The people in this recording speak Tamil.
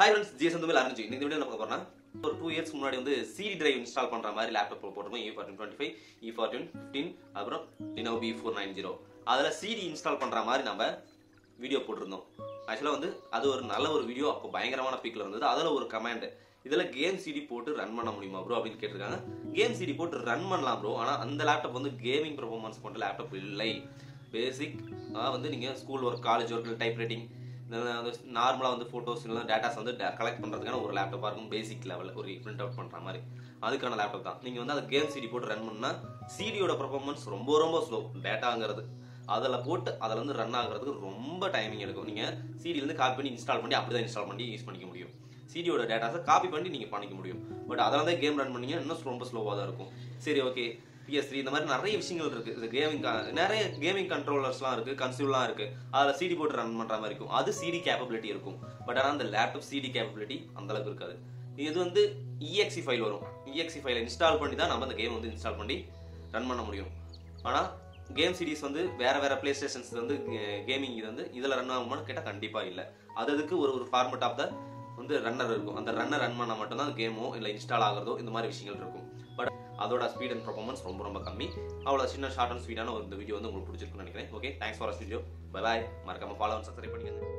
Hi friends, GS வந்து ஆரம்பிச்சு. இந்த வீடியோல பார்க்க போறோம்னா ஒரு 2 இயர்ஸ் முன்னாடி வந்து CD drive இன்ஸ்டால் பண்ற மாதிரி லேப்டாப் போட்டுருக்கோம் E1425, E1415 அப்புறம் Lenovo B490. அதுல CD இன்ஸ்டால் பண்ற மாதிரி நம்ம வீடியோ போட்டுருந்தோம். ஆக்சுவலா வந்து அது ஒரு நல்ல ஒரு வீடியோ, அப்போ பயங்கரமான பீக்ல இருந்தது. அதுல ஒரு கமாண்ட், இதுல கேம் CD போட்டு ரன் பண்ண முடியுமா ப்ரோ அப்படின்னு கேட்டிருக்காங்க. கேம் CD போட்டு ரன் பண்ணலாம் ப்ரோ, ஆனா அந்த லேப்டாப் வந்து கேமிங் பெர்ஃபார்மன்ஸ் கொண்ட லேப்டாப் இல்லை. பேசிக் வந்து நீங்க school work, college work, type writing, நார்மலா வந்து போட்டோஸ் இல்ல டேட்டாஸ் வந்து கலெக்ட் பண்றதுக்கான ஒரு லேப்டாப்பா இருக்கும். பேசிக் லெவல் ஒரு பிரிண்ட் அவுட் பண்ற மாதிரி அதுக்கான லேப்டாப் தான். நீங்க வந்து அந்த கேம் CD போட்டு ரன் பண்ணா CDயோட பெர்ஃபார்மன்ஸ் ரொம்ப ரொம்ப ஸ்லோ. டேட்டாங்கிறது அதில் போட்டு அதில் வந்து ரன் ஆகுறதுக்கு ரொம்ப டைமிங் எடுக்கும். நீங்க சிடிலேருந்து காப்பி பண்ணி இன்ஸ்டால் பண்ணி அப்படிதான் இன்ஸ்டால் பண்ணி யூஸ் பண்ணிக்க முடியும். சிடியோட டேட்டாஸை காப்பி பண்ணி நீங்க பண்ணிக்க முடியும். பட் அதில் தான் கேம் ரன் பண்ணீங்க இன்னும் ரொம்ப ஸ்லோவாக தான் இருக்கும். சரி, ஓகே, PS3 இந்த மாதிரி நிறைய விஷயங்கள் இருக்கு. இது கேமிங் நிறைய கேமிங் கண்ட்ரோலர்ஸ்லாம் இருக்கு, கன்சோல்லாம் இருக்கு. அதில் CD போட்டு ரன் பண்ற மாதிரி இருக்கும். அது CD கேப்பபிலிட்டி இருக்கும். பட் ஆனால் அந்த லேப்டாப் CD கேப்பபிலிட்டி அந்த அளவுக்கு இருக்காது. இது வந்து EXE ஃபைல் வரும். EXE ஃபைலை இன்ஸ்டால் பண்ணி தான் நம்ம அந்த கேம் வந்து இன்ஸ்டால் பண்ணி ரன் பண்ண முடியும். ஆனால் கேம் சீரிஸ் வந்து வேற வேற பிளே ஸ்டேஷன்ஸ் வந்து கேமிங் இது வந்து இதில் ரன் ஆகுமான்னு கேட்டால் கண்டிப்பாக இல்லை. அதுக்கு ஒரு ஃபார்மட் ஆஃப் த வந்து ரன்னர் இருக்கும். அந்த ரன்னர் ரன் பண்ணால் மட்டும்தான் அந்த கேமோ இல்லை இன்ஸ்டால் ஆகிறதோ இந்த மாதிரி விஷயங்கள் இருக்கும். பட் அதோட ஸ்பீட் அண்ட் பர்ஃபார்மன்ஸ் ரொம்ப ரொம்ப கம்மி. அவ்வளோ சின்ன ஷார்ட் அண்ட் ஸ்வீட்டான இந்த வீடியோ வந்து உங்களுக்கு பிடிச்சிருக்குன்னு நினைக்கிறேன். ஓகே, தேங்க்ஸ் ஃபார் வாட்சிங் வீடியோ. Bye bye. மறக்காம ஃபாலோ அண்ட் சப்ஸ்கிரைப் பண்ணிக்கோங்க.